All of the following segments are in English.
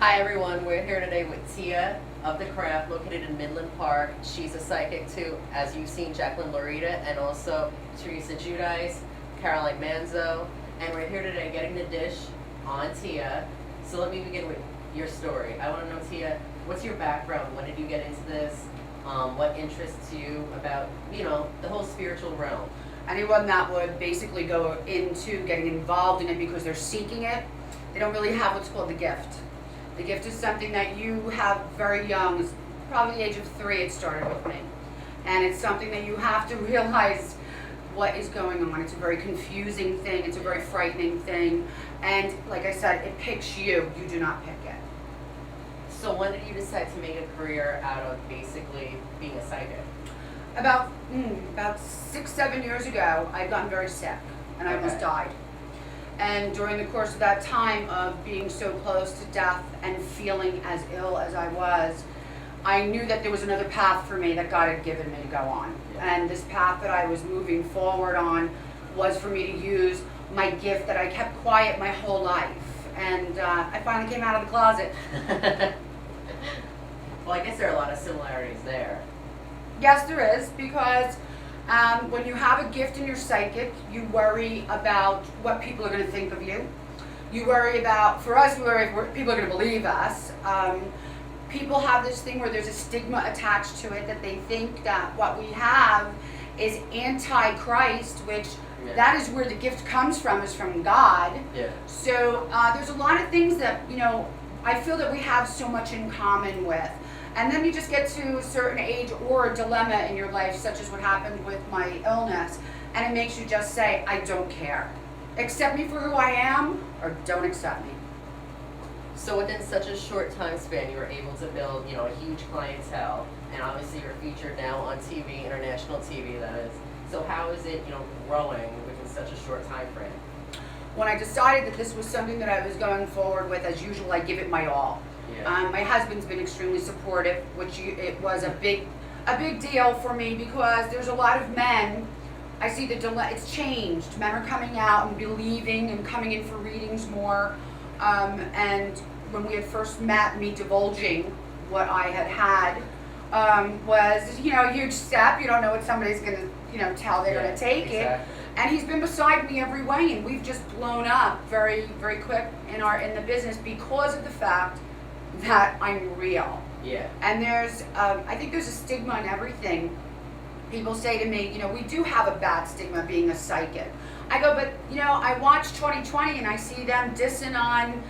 Hi everyone, we're here today with Tia of the Craft, located in Midland Park. She's a psychic too, as you've seen Jacqueline Lorita and also Teresa Giudice, Caroline Manzo, and we're here today getting the dish on Tia. So let me begin with your story. I want to know, Tia, what's your background? When did you get into this? What interests you about, the whole spiritual realm? Anyone that would basically go into getting involved in it because they're seeking it, they don't really have what's called the gift. The gift is something that you have very young, probably the age of 3 it started with me. And it's something that you have to realize what is going on. It's a very confusing thing, it's a very frightening thing. And like I said, it picks you do not pick it. So when did you decide to make a career out of basically being a psychic? About 6-7 years ago, I'd gotten very sick and I almost died. And during the course of that time of being so close to death and feeling as ill as I was, I knew that there was another path for me that God had given me to go on. And this path that I was moving forward on was for me to use my gift that I kept quiet my whole life. And I finally came out of the closet. Well, I guess there are a lot of similarities there. Yes, there is, because when you have a gift and you're psychic, you worry about what people are going to think of you. You worry about, for us, we worry if people are going to believe us. People have this thing where there's a stigma attached to it, that they think that what we have is anti-Christ, which that is where the gift comes from, is from God. Yeah. So there's a lot of things that, I feel that we have so much in common with. And then you just get to a certain age or a dilemma in your life, such as what happened with my illness, and it makes you just say, I don't care. Accept me for who I am, or don't accept me. So within such a short time span, you were able to build, a huge clientele, and obviously you're featured now on TV, international TV, that is. So how is it, growing within such a short time frame? When I decided that this was something that I was going forward with, as usual, I give it my all. Yeah. My husband's been extremely supportive, which it was a big deal for me, because there's a lot of men. I see it's changed. Men are coming out and believing and coming in for readings more. And when we had first met, me divulging what I had was, a huge step. You don't know what somebody's going to, tell they're going to take it. And he's been beside me every way, and we've just blown up very, very quick in the business because of the fact that I'm real. Yeah. And there's, I think there's a stigma in everything. People say to me, we do have a bad stigma being a psychic. I go, but, I watch 2020 and I see them dissing on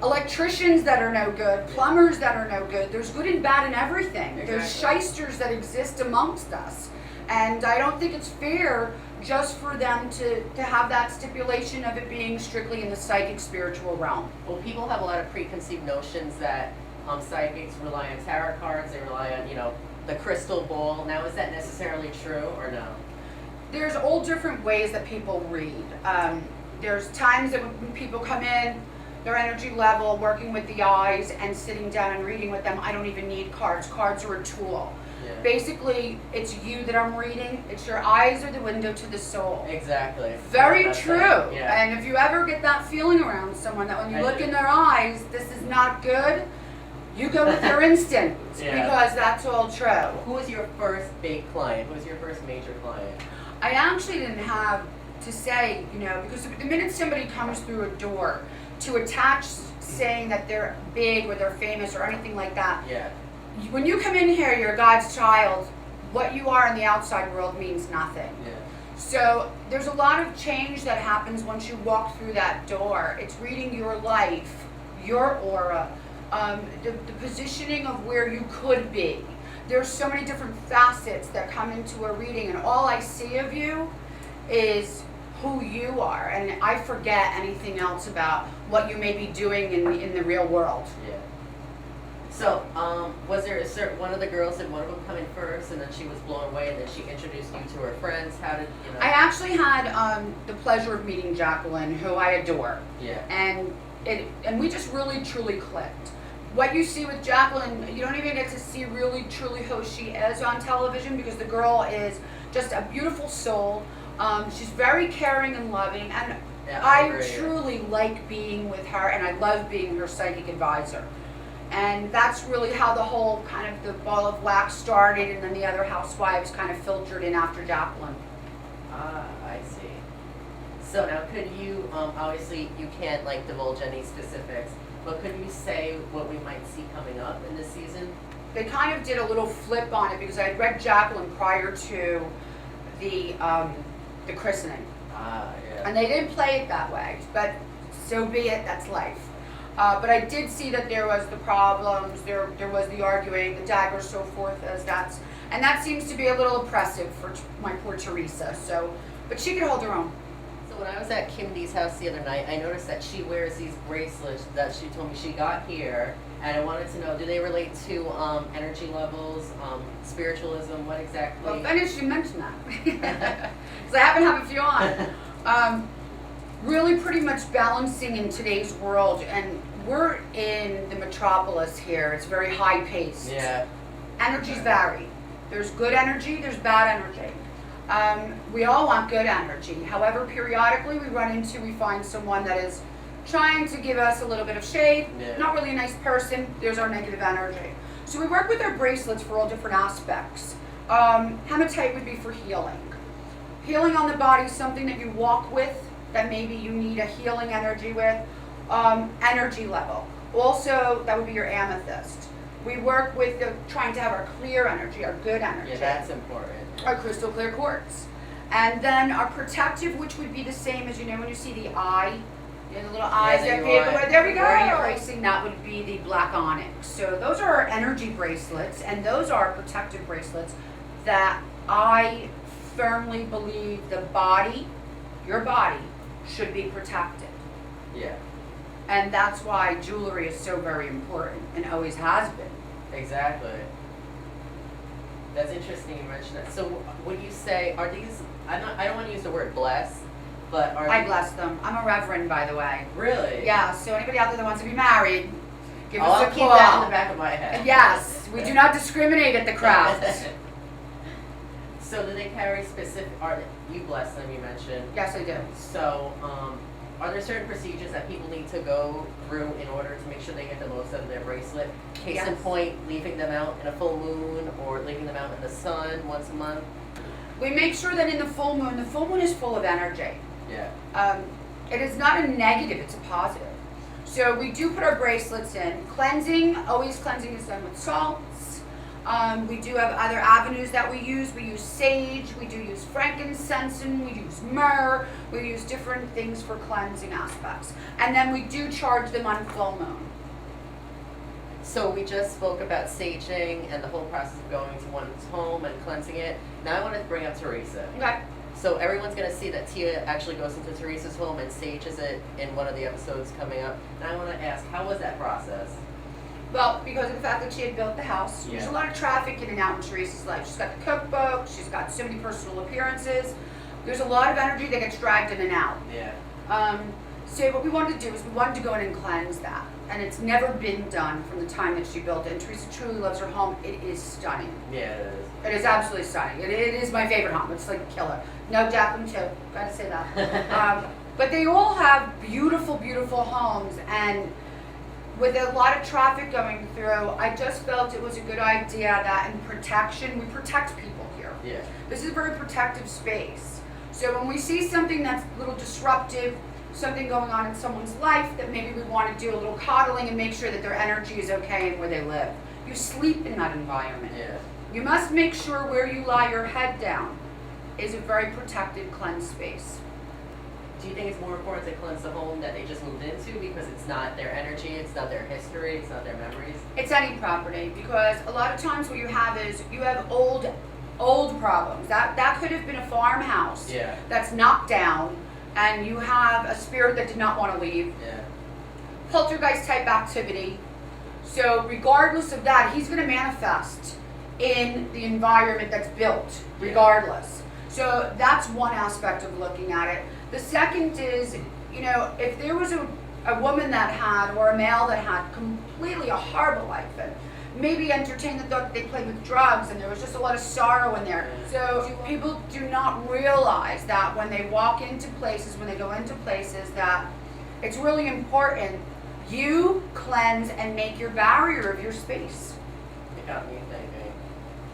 electricians that are no good, plumbers that are no good. There's good and bad in everything. Exactly. There's shysters that exist amongst us. And I don't think it's fair just for them to have that stipulation of it being strictly in the psychic spiritual realm. Well, people have a lot of preconceived notions that psychics rely on tarot cards, they rely on, the crystal ball. Now, is that necessarily true or no? There's all different ways that people read. There's times that when people come in, their energy level, working with the eyes and sitting down and reading with them, I don't even need cards. Cards are a tool. Yeah. Basically, it's you that I'm reading. It's your eyes are the window to the soul. Exactly. Very true. Yeah. And if you ever get that feeling around someone that when you look in their eyes, this is not good, you go with your instinct, because that's all true. Who was your first big client? Who was your first major client? I actually didn't have to say, because the minute somebody comes through a door, to attach saying that they're big or they're famous or anything like that. Yeah. When you come in here, you're God's child. What you are in the outside world means nothing. Yeah. So there's a lot of change that happens once you walk through that door. It's reading your life, your aura, the positioning of where you could be. There's so many different facets that come into a reading, and all I see of you is who you are, and I forget anything else about what you may be doing in the real world. Yeah. So, was there one of the girls, did one of them come in first, and then she was blown away, and then she introduced you to her friends? How did I actually had the pleasure of meeting Jacqueline, who I adore. Yeah. And we just really truly clicked. What you see with Jacqueline, you don't even get to see really truly who she is on television, because the girl is just a beautiful soul. She's very caring and loving, and I truly like being with her, and I love being her psychic advisor. And that's really how the whole kind of the ball of wax started, and then the other housewives kind of filtered in after Jacqueline. Ah, I see. So now could you, obviously you can't like divulge any specifics, but could you say what we might see coming up in this season? They kind of did a little flip on it because I had read Jacqueline prior to the christening. Ah, yeah. And they didn't play it that way, but so be it, that's life. But I did see that there was the problems, there was the arguing, the daggers, so forth, and that seems to be a little oppressive for my poor Teresa, so, but she could hold her own. So when I was at Kim D's house the other night, I noticed that she wears these bracelets that she told me she got here, and I wanted to know, do they relate to energy levels, spiritualism, what exactly? Well, funny you mentioned that, because I happen to have a few on. Really pretty much balancing in today's world, and we're in the metropolis here. It's very high paced. Yeah. Energies vary. There's good energy, there's bad energy. We all want good energy. However, periodically we find someone that is trying to give us a little bit of shade, not really a nice person, there's our negative energy. So we work with our bracelets for all different aspects. Hematite would be for healing. Healing on the body is something that you walk with, that maybe you need a healing energy with. Energy level. Also, that would be your amethyst. We work with trying to have our clear energy, our good energy. Yeah, that's important. Our crystal clear quartz. And then our protective, which would be the same as, when you see the eye, the little eyes that gave away. There we go. Erasing, that would be the black onyx. So those are our energy bracelets, and those are protective bracelets that I firmly believe your body, should be protected. Yeah. And that's why jewelry is so very important and always has been. Exactly. That's interesting you mentioned that. So would you say, are these, I don't want to use the word bless, but are I bless them. I'm a reverend, by the way. Really? Yeah, so anybody out there that wants to be married, give us I'll a keep call. that in the back of my head. Yes, we do not discriminate at the craft. So do they carry you bless them, you mentioned. Yes, I do. So, are there certain procedures that people need to go through in order to make sure they get the most out of their bracelet? Case in point, leaving them out in a full moon or leaving them out in the sun once a month? We make sure that in the full moon is full of energy. Yeah. It is not a negative, it's a positive. So we do put our bracelets in. Always cleansing is done with salts. We do have other avenues that we use. We use sage, we do use frankincense, and we use myrrh. We use different things for cleansing aspects. And then we do charge them on full moon. So we just spoke about saging and the whole process of going to one's home and cleansing it. Now I want to bring up Teresa. Okay. So everyone's going to see that Tia actually goes into Teresa's home and sages it in one of the episodes coming up. And I want to ask, how was that process? Well, because of the fact that she had built the house, there's a lot of traffic in and out in Teresa's life. She's got the cookbook, she's got so many personal appearances. There's a lot of energy that gets dragged in and out. Yeah. So what we wanted to do is we wanted to go in and cleanse that. And it's never been done from the time that she built it. And Teresa truly loves her home. It is stunning. Yeah, it is. It is absolutely stunning. It is my favorite home. It's like a killer. No, Jacqueline too. Gotta say that. But they all have beautiful, beautiful homes. And with a lot of traffic going through, I just felt it was a good idea that in protection, we protect people here. Yeah. This is a very protective space. So when we see something that's a little disruptive, something going on in someone's life that maybe we want to do a little coddling and make sure that their energy is okay and where they live. You sleep in that environment. Yeah. You must make sure where you lie your head down is a very protected, cleansed space. Do you think it's more important to cleanse the home that they just moved into because it's not their energy, it's not their history, it's not their memories? It's any property, because a lot of times what you have is you have old problems. That could have been a farmhouse that's knocked down, and you have a spirit that did not want to leave. Yeah. Poltergeist type activity. So regardless of that, he's going to manifest in the environment that's built, regardless. So that's one aspect of looking at it. The second is, if there was a woman that had, or a male that had completely a horrible life, and maybe entertained the thought that they played with drugs and there was just a lot of sorrow in there. So people do not realize that when they walk into places, when they go into places, that it's really important You cleanse and make your barrier of your space. It got me thinking.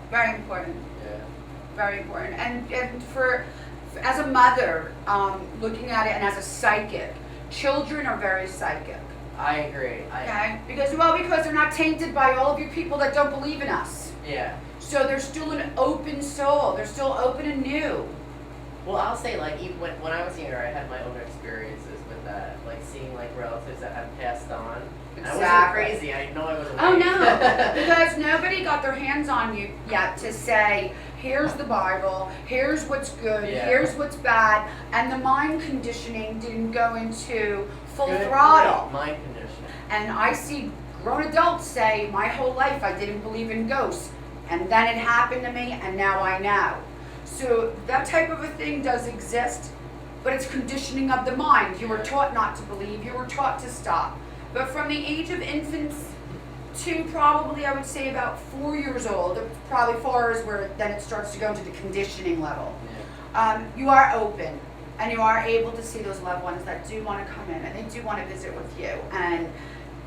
Very important. Yeah. Very important. And for as a mother, looking at it, and as a psychic, children are very psychic. I agree. Okay? Because they're not tainted by all of you people that don't believe in us. Yeah. So they're still an open soul. They're still open and new. Well, I'll say, like, even when I was younger, I had my own experiences with that, like seeing like relatives that have passed on. And I wasn't Exactly. crazy. I know I wasn't. Oh right. no, because nobody got their hands on you yet to say, here's the Bible, here's what's good, Yeah. here's what's bad, and the mind conditioning didn't go into full Good throttle. point. Mind conditioning. And I see grown adults say, my whole life I didn't believe in ghosts, and then it happened to me, and now I know. So that type of a thing does exist, but it's conditioning of the mind. You were taught not to believe, you were taught to stop. But from the age of infants to probably, I would say, about 4 years old, probably 4 is where then it starts to go into the conditioning level. Yeah. You are open, and you are able to see those loved ones that do want to come in, and they do want to visit with you. And,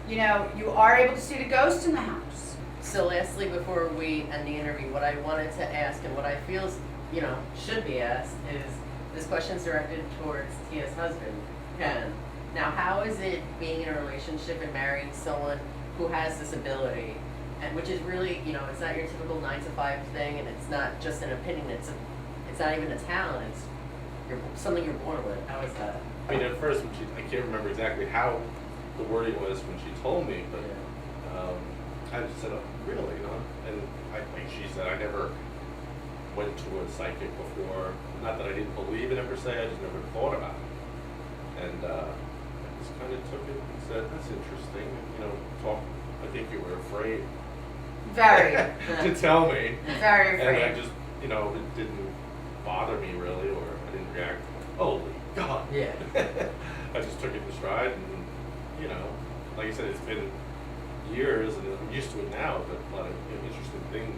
you know, you are able to see the ghost in the house. So lastly, before we end the interview, what I wanted to ask and what I feel, should be asked is, this question's directed towards Tia's husband, Ken. Now, how is it being in a relationship and marrying someone who has this ability, and which is really, it's not your typical 9 to 5 thing, and it's not just an opinion. It's not even a talent. It's something you're born with. How is that? I mean, at first, I can't remember exactly how the wording was when she told me, but I just said, oh, really, And like she said, I never went to a psychic before. Not that I didn't believe in it per se, I just never thought about it. And I just kind of took it and said, that's interesting. I think you were afraid Very, to tell me. very And I afraid. just, it didn't bother me really, or I didn't react, holy God. Yeah. I just took it in stride, and like I said, it's been years, and I'm used to it now, but a lot of interesting things